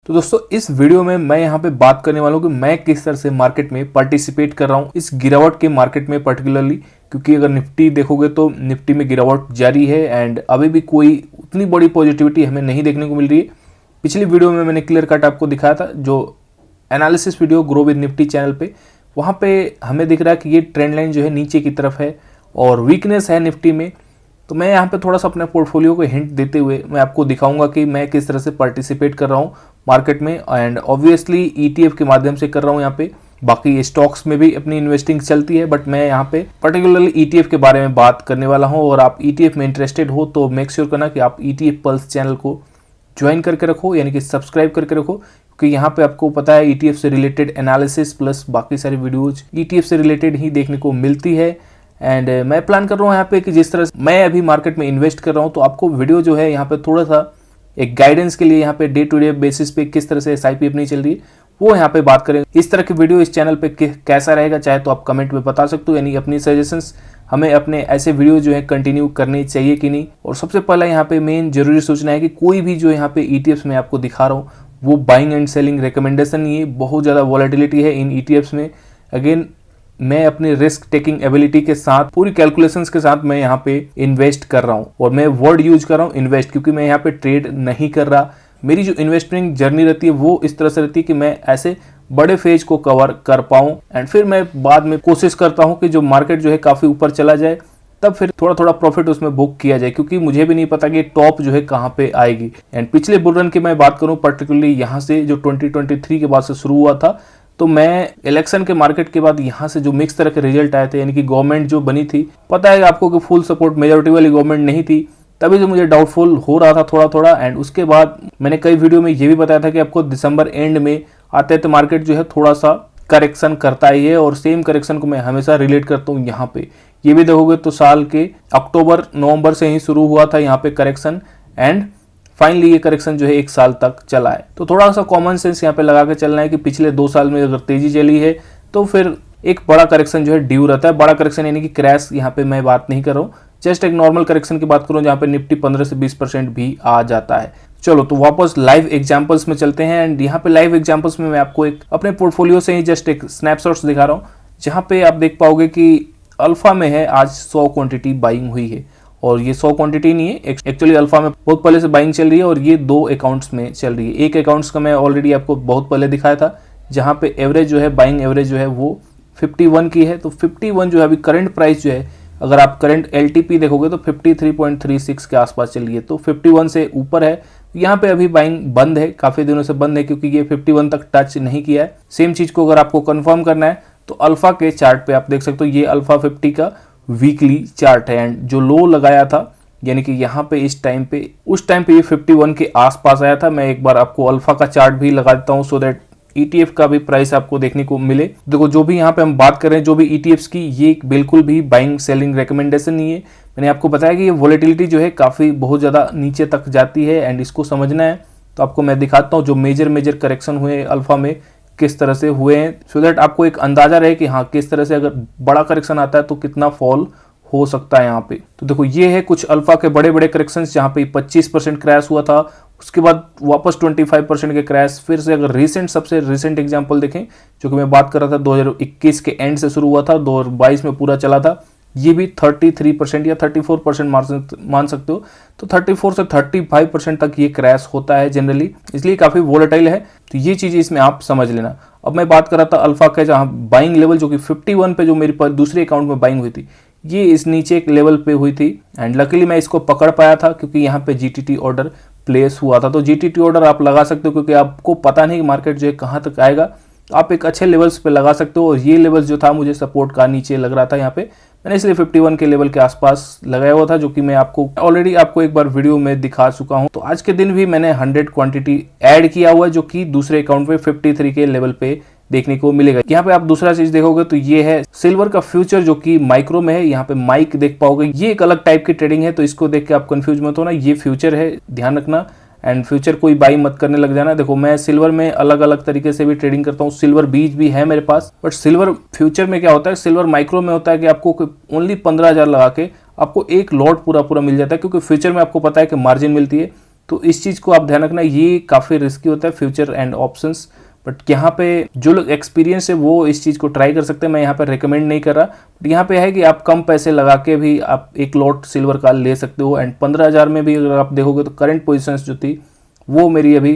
तो दोस्तों इस वीडियो में मैं यहाँ पे बात करने वाला हूँ कि मैं किस तरह से मार्केट में पार्टिसिपेट कर रहा हूँ इस गिरावट के मार्केट में पर्टिकुलरली, क्योंकि अगर निफ्टी देखोगे तो निफ्टी में गिरावट जारी है एंड अभी भी कोई उतनी बड़ी पॉजिटिविटी हमें नहीं देखने को मिल रही है। पिछली वीडियो में मैंने क्लियर कट आपको दिखाया था, जो analysis video grow with Nifty channel पे, वहाँ पे हमें दिख रहा है कि ये ट्रेंड लाइन जो है नीचे की तरफ है और वीकनेस है निफ्टी में। तो मैं यहाँ पे थोड़ा सा अपने पोर्टफोलियो को हिंट देते हुए मैं आपको दिखाऊंगा कि मैं किस तरह से पार्टिसिपेट कर रहा हूँ मार्केट में, एंड ऑब्वियसली ईटीएफ के माध्यम से कर रहा हूँ यहाँ पे। बाकी स्टॉक्स में भी अपनी इन्वेस्टिंग चलती है, बट मैं यहाँ पे पर्टिकुलरली ईटीएफ के बारे में बात करने वाला हूँ। और आप ईटीएफ में इंटरेस्टेड हो तो मेक श्योर करना कि आप ईटीएफ पल्स चैनल को ज्वाइन करके रखो, यानी कि सब्सक्राइब करके रखो, क्योंकि यहाँ पे आपको पता है ईटीएफ से रिलेटेड एनालिसिस प्लस बाकी सारी वीडियोज ईटीएफ से रिलेटेड ही देखने को मिलती है। एंड मैं प्लान कर रहा हूँ यहाँ पे कि जिस तरह से मैं अभी मार्केट में इन्वेस्ट कर रहा हूँ, तो आपको वीडियो जो है यहाँ पे थोड़ा सा एक गाइडेंस के लिए यहाँ पे डे टू डे बेसिस पे किस तरह से एसआईपी अपनी चल रही है वो यहाँ पे बात करेंगे। इस तरह की वीडियो इस चैनल पे कैसा रहेगा चाहे तो आप कमेंट में बता सकते हो, यानी अपनी सजेशंस हमें अपने ऐसे वीडियो जो है कंटिन्यू करनी चाहिए कि नहीं। और सबसे पहला यहाँ पे मेन जरूरी सोचना है कि कोई भी जो यहाँ पे ईटीएफ्स में आपको दिखा रहा हूँ वो बाइंग एंड सेलिंग रिकमेंडेशन नहीं है। बहुत ज़्यादा वॉलेटिलिटी है इन ईटीएफ्स में। अगेन मैं अपनी रिस्क टेकिंग एबिलिटी के साथ पूरी कैलकुलेशंस के साथ मैं यहाँ पे इन्वेस्ट कर रहा हूँ, और मैं वर्ड यूज कर रहा हूँ इन्वेस्ट, क्योंकि मैं यहाँ पे ट्रेड नहीं कर रहा। मेरी जो इन्वेस्टमेंट जर्नी रहती है वो इस तरह से रहती है कि मैं ऐसे बड़े फेज को कवर कर पाऊँ एंड फिर मैं बाद में कोशिश करता हूँ कि जो मार्केट जो है काफ़ी ऊपर चला जाए तब फिर थोड़ा थोड़ा प्रॉफिट उसमें बुक किया जाए, क्योंकि मुझे भी नहीं पता कि टॉप जो है कहाँ पे आएगी। एंड पिछले बुल रन की मैं बात करूँ पर्टिकुलरली यहाँ से जो 2023 के बाद से शुरू हुआ था, तो मैं इलेक्शन के मार्केट के बाद यहाँ से जो मिक्स तरह के रिजल्ट आए थे, यानी कि गवर्नमेंट जो बनी थी, पता है आपको कि फुल सपोर्ट मेजोरिटी वाली गवर्नमेंट नहीं थी, तभी से मुझे डाउटफुल हो रहा था थोड़ा थोड़ा। एंड उसके बाद मैंने कई वीडियो में ये भी बताया था कि आपको दिसंबर एंड में आते तो मार्केट जो है थोड़ा सा करेक्शन करता ही है, और सेम करेक्शन को मैं हमेशा रिलेट करता हूँ यहाँ पे। ये भी देखोगे तो साल के अक्टूबर नवंबर से ही शुरू हुआ था यहाँ पे करेक्शन, एंड फाइनली ये करेक्शन जो है 1 साल तक चला है। तो थोड़ा सा कॉमन सेंस यहाँ पे लगा के चलना है कि पिछले 2 साल में अगर तेजी चली है तो फिर एक बड़ा करेक्शन जो है ड्यू रहता है। बड़ा करेक्शन यानी कि क्रैश यहाँ पे मैं बात नहीं कर रहा हूँ, जस्ट एक नॉर्मल करेक्शन की बात करूँ जहाँ पे निफ्टी 15 से 20% भी आ जाता है। चलो तो वापस लाइव एग्जांपल्स में चलते हैं। एंड यहाँ पे लाइव एग्जांपल्स में मैं आपको एक अपने पोर्टफोलियो से ही जस्ट एक स्नैपशॉट्स दिखा रहा हूँ, जहाँ पे आप देख पाओगे कि अल्फा में है आज 100 क्वांटिटी बाइंग हुई है, और ये 100 क्वांटिटी नहीं है, एक्चुअली अल्फा में बहुत पहले से बाइंग चल रही है और ये 2 अकाउंट्स में चल रही है। एक अकाउंट्स का मैं ऑलरेडी आपको बहुत पहले दिखाया था, जहाँ पे एवरेज जो है बाइंग एवरेज जो है वो 51 की है। तो 51 जो है अभी करंट प्राइस जो है, अगर आप करंट एलटीपी देखोगे तो 53.36 के आसपास चल रही है, तो 51 से ऊपर है। यहाँ पे अभी बाइंग बंद है, काफी दिनों से बंद है, क्योंकि ये 51 तक टच नहीं किया है। सेम चीज को अगर आपको कंफर्म करना है तो अल्फा के चार्ट पे आप देख सकते हो, ये अल्फा 50 का वीकली चार्ट है। एंड जो लो लगाया था, यानी कि यहाँ पे इस टाइम पे उस टाइम पे ये 51 के आसपास आया था। मैं एक बार आपको अल्फा का चार्ट भी लगा देता हूँ सो दैट ईटीएफ का भी प्राइस आपको देखने को मिले। देखो जो भी यहाँ पे हम बात कर रहे हैं जो भी ईटीएफ्स की, ये बिल्कुल भी बाइंग सेलिंग रिकमेंडेशन नहीं है। मैंने आपको बताया कि ये वॉलेटिलिटी जो है काफी बहुत ज्यादा नीचे तक जाती है, एंड इसको समझना है तो आपको मैं दिखाता हूँ जो मेजर करेक्शन हुए अल्फा में किस तरह से हुए हैं, सो दैट आपको एक अंदाजा रहे कि हाँ किस तरह से अगर बड़ा करेक्शन आता है तो कितना फॉल हो सकता है यहाँ पे। तो देखो ये है कुछ अल्फा के बड़े बड़े करेक्शंस, जहाँ पे 25% क्रैश हुआ था, उसके बाद वापस 25% के क्रैश। फिर से अगर रिसेंट सबसे रिसेंट एग्जांपल देखें, जो कि मैं बात कर रहा था 2021 के एंड से शुरू हुआ था, 2022 में पूरा चला था, ये भी 33% या 34% मान सकते हो। तो 34 से 35% तक ये क्रैश होता है जनरली, इसलिए काफी वोलेटाइल है। तो ये चीज इसमें आप समझ लेना। अब मैं बात कर रहा था अल्फा का, जहां बाइंग लेवल जो कि 51 पे जो मेरे दूसरे अकाउंट में बाइंग हुई थी, ये इस नीचे एक लेवल पे हुई थी, एंड लकीली मैं इसको पकड़ पाया था क्योंकि यहाँ पे जीटीटी ऑर्डर प्लेस हुआ था। तो जीटीटी ऑर्डर आप लगा सकते हो, क्योंकि आपको पता नहीं कि मार्केट जो है कहाँ तक आएगा, आप एक अच्छे लेवल्स पे लगा सकते हो। और ये लेवल जो था मुझे सपोर्ट का नीचे लग रहा था यहाँ पे, मैंने इसलिए 51 के लेवल के आसपास लगाया हुआ था, जो कि मैं आपको ऑलरेडी आपको एक बार वीडियो में दिखा चुका हूं। तो आज के दिन भी मैंने 100 क्वांटिटी ऐड किया हुआ है, जो कि दूसरे अकाउंट पे 53 के लेवल पे देखने को मिलेगा। यहाँ पे आप दूसरा चीज देखोगे तो ये है सिल्वर का फ्यूचर, जो कि माइक्रो में है। यहाँ पे माइक देख पाओगे, ये एक अलग टाइप की ट्रेडिंग है, तो इसको देख के आप कंफ्यूज मत होना, ये फ्यूचर है, ध्यान रखना। एंड फ्यूचर कोई बाई मत करने लग जाना। देखो मैं सिल्वर में अलग अलग तरीके से भी ट्रेडिंग करता हूँ, सिल्वर बीज भी है मेरे पास, बट सिल्वर फ्यूचर में क्या होता है, सिल्वर माइक्रो में होता है कि आपको ओनली 15,000 लगा के आपको एक लॉट पूरा मिल जाता है, क्योंकि फ्यूचर में आपको पता है कि मार्जिन मिलती है। तो इस चीज़ को आप ध्यान रखना, ये काफ़ी रिस्की होता है फ्यूचर एंड ऑप्शंस। बट यहाँ पे जो लोग एक्सपीरियंस है वो इस चीज़ को ट्राई कर सकते हैं, मैं यहाँ पे रिकमेंड नहीं कर रहा। बट यहाँ पे है कि आप कम पैसे लगा के भी आप एक लॉट सिल्वर का ले सकते हो। एंड 15,000 में भी अगर आप देखोगे तो करंट पोजीशंस जो थी वो मेरी अभी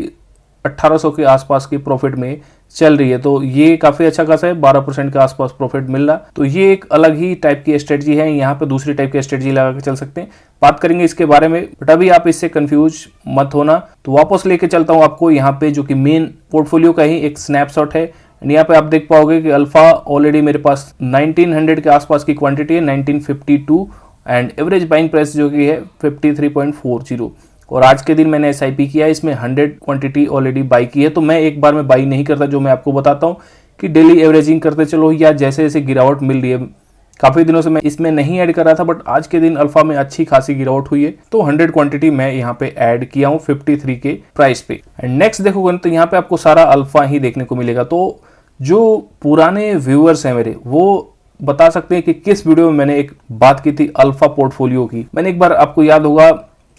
1800 के आसपास की प्रॉफिट में चल रही है। तो ये काफ़ी अच्छा खासा है, 12% के आसपास प्रॉफिट मिल रहा। तो ये एक अलग ही टाइप की स्ट्रेटजी है, यहाँ पे दूसरी टाइप की स्ट्रेटजी लगा के चल सकते हैं, बात करेंगे इसके बारे में। बट अभी आप इससे कंफ्यूज मत होना। तो वापस लेके चलता हूँ आपको यहाँ पे, जो कि मेन पोर्टफोलियो का ही एक स्नैपशॉट है। एंड यहाँ पे आप देख पाओगे कि अल्फा ऑलरेडी मेरे पास 1900 के आसपास की क्वांटिटी है, 1952, एंड एवरेज बाइंग प्राइस जो कि है 53.40। और आज के दिन मैंने SIP किया है, इसमें 100 क्वांटिटी ऑलरेडी बाई की है। तो मैं एक बार में बाई नहीं करता, जो मैं आपको बताता हूँ कि डेली एवरेजिंग करते चलो, या जैसे जैसे गिरावट मिल रही है। काफ़ी दिनों से मैं इसमें नहीं ऐड कर रहा था, बट आज के दिन अल्फा में अच्छी खासी गिरावट हुई है, तो 100 क्वांटिटी मैं यहाँ पे ऐड किया हूँ 53 के प्राइस पे। एंड नेक्स्ट देखोगे तो यहाँ पे आपको सारा अल्फा ही देखने को मिलेगा। तो जो पुराने व्यूअर्स हैं मेरे, वो बता सकते हैं कि किस वीडियो में मैंने एक बात की थी अल्फा पोर्टफोलियो की। मैंने एक बार, आपको याद होगा,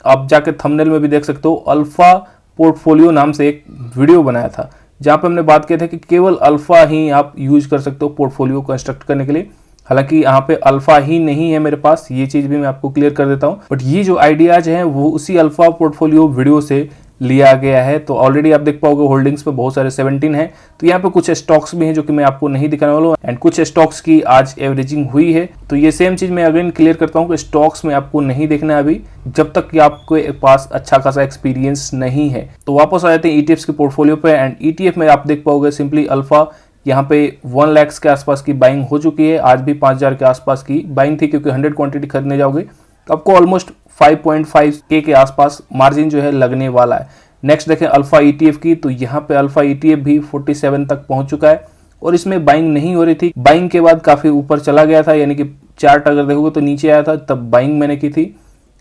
आप जाके थंबनेल में भी देख सकते हो, अल्फा पोर्टफोलियो नाम से एक वीडियो बनाया था, जहां पे हमने बात की थी कि केवल अल्फा ही आप यूज कर सकते हो पोर्टफोलियो कंस्ट्रक्ट करने के लिए। हालांकि यहाँ पे अल्फा ही नहीं है मेरे पास, ये चीज भी मैं आपको क्लियर कर देता हूँ। बट ये जो आइडियाज हैं वो उसी अल्फा पोर्टफोलियो वीडियो से लिया गया है। तो ऑलरेडी आप देख पाओगे होल्डिंग्स पे बहुत सारे 17 हैं। तो यहाँ पे कुछ स्टॉक्स भी हैं जो कि मैं आपको नहीं दिखाने वाला हूँ, एंड कुछ स्टॉक्स की आज एवरेजिंग हुई है। तो ये सेम चीज मैं अगेन क्लियर करता हूँ कि स्टॉक्स में आपको नहीं देखना है अभी, जब तक कि आपके पास अच्छा खासा एक्सपीरियंस नहीं है। तो वापस आ जाते हैं ETFs के पोर्टफोलियो पे। एंड ETF में आप देख पाओगे सिंपली अल्फा, यहाँ पे 1 लाख के आसपास की बाइंग हो चुकी है। आज भी 5000 के आसपास की बाइंग थी, क्योंकि 100 क्वांटिटी खरीदने जाओगे तो आपको ऑलमोस्ट 5.5K के आसपास मार्जिन जो है लगने वाला है। नेक्स्ट देखें अल्फा ETF की, तो यहाँ पे अल्फा ETF भी 47 तक पहुंच चुका है, और इसमें बाइंग नहीं हो रही थी। बाइंग के बाद काफी ऊपर चला गया था, यानी कि चार्ट अगर देखोगे तो नीचे आया था, तब बाइंग मैंने की थी।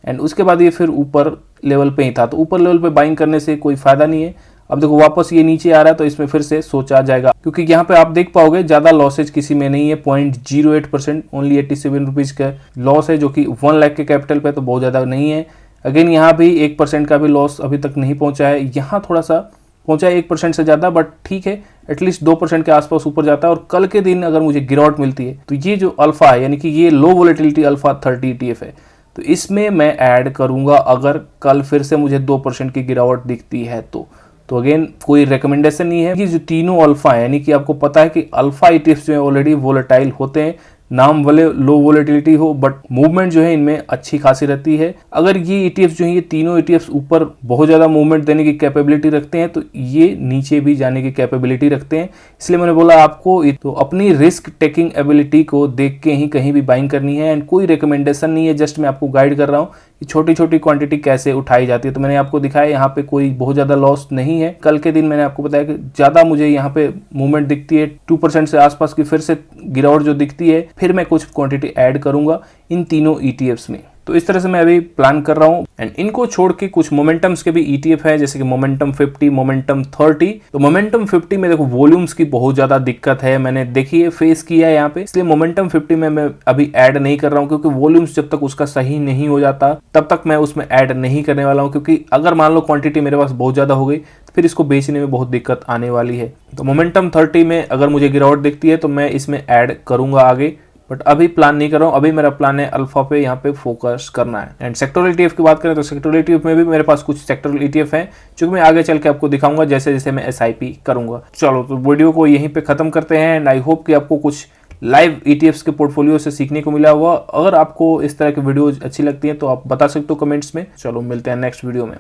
एंड उसके बाद ये फिर ऊपर लेवल पे ही था। तो ऊपर लेवल पे बाइंग करने से कोई फायदा नहीं है। अब देखो वापस ये नीचे आ रहा है, तो इसमें फिर से सोचा जाएगा, क्योंकि यहाँ पे आप देख पाओगे ज्यादा लॉसेज किसी में नहीं है, 0.08%, ओनली 87 रुपीज का लॉस है, जो कि 1 लाख के कैपिटल पे तो बहुत ज्यादा नहीं है। अगेन यहाँ भी 1% का भी लॉस अभी तक नहीं पहुंचा है, यहाँ थोड़ा सा पहुंचा है 1% से ज्यादा, बट ठीक है, एटलीस्ट 2% के आसपास ऊपर जाता है। और कल के दिन अगर मुझे गिरावट मिलती है, तो ये जो अल्फा है, यानी कि ये लो वोलेटिलिटी अल्फा 30 ETF है, तो इसमें मैं ऐड करूंगा अगर कल फिर से मुझे 2% की गिरावट दिखती है तो अगेन कोई रिकमेंडेशन नहीं है। कि जो तीनों अल्फा है, यानी कि आपको पता है कि अल्फा ETFs जो है ऑलरेडी वोलेटाइल होते हैं, नाम वाले लो वोलेटिलिटी हो, बट मूवमेंट जो है इनमें अच्छी खासी रहती है। अगर ये ETFs जो है, ये तीनों ETFs ऊपर बहुत ज्यादा मूवमेंट देने की कैपेबिलिटी रखते हैं, तो ये नीचे भी जाने की कैपेबिलिटी रखते हैं। इसलिए मैंने बोला आपको तो अपनी रिस्क टेकिंग एबिलिटी को देख के ही कहीं भी बाइंग करनी है। एंड कोई रिकमेंडेशन नहीं है, जस्ट मैं आपको गाइड कर रहा हूँ कि छोटी छोटी क्वांटिटी कैसे उठाई जाती है। तो मैंने आपको दिखाया, यहाँ पे कोई बहुत ज्यादा लॉस नहीं है। कल के दिन मैंने आपको बताया कि ज्यादा मुझे यहाँ पे मूवमेंट दिखती है, 2% से आसपास की फिर से गिरावट जो दिखती है, फिर मैं कुछ क्वांटिटी ऐड करूंगा इन तीनों ETFs में। तो इस तरह से मैं अभी प्लान कर रहा हूं। एंड इनको छोड़ के कुछ मोमेंटम्स के भी ETF है, जैसे कि मोमेंटम 50, मोमेंटम 30। तो मोमेंटम 50 में देखो वॉल्यूम्स की बहुत ज्यादा दिक्कत है, मैंने देखिए फेस किया है यहाँ पे, इसलिए मोमेंटम 50 में मैं अभी ऐड नहीं कर रहा हूँ, क्योंकि वॉल्यूम्स जब तक उसका सही नहीं हो जाता तब तक मैं उसमें ऐड नहीं करने वाला हूँ। क्योंकि अगर मान लो क्वांटिटी मेरे पास बहुत ज्यादा हो गई, तो फिर इसको बेचने में बहुत दिक्कत आने वाली है। तो मोमेंटम 30 में अगर मुझे गिरावट दिखती है तो मैं इसमें ऐड करूंगा आगे, बट अभी प्लान नहीं कर रहा हूँ। अभी मेरा प्लान है अल्फा पे यहाँ पे फोकस करना है। एंड सेक्टोरल ETF की बात करें तो सेक्टोरल ETF में भी मेरे पास कुछ सेक्टोरल ETF हैं, जो मैं आगे चल के आपको दिखाऊंगा जैसे जैसे मैं SIP करूंगा। चलो तो वीडियो को यहीं पे खत्म करते हैं। एंड आई होप कि आपको कुछ लाइव ETFs के पोर्टफोलियो से सीखने को मिला हुआ। अगर आपको इस तरह की वीडियो अच्छी लगती है तो आप बता सकते हो कमेंट्स में। चलो मिलते हैं नेक्स्ट वीडियो में।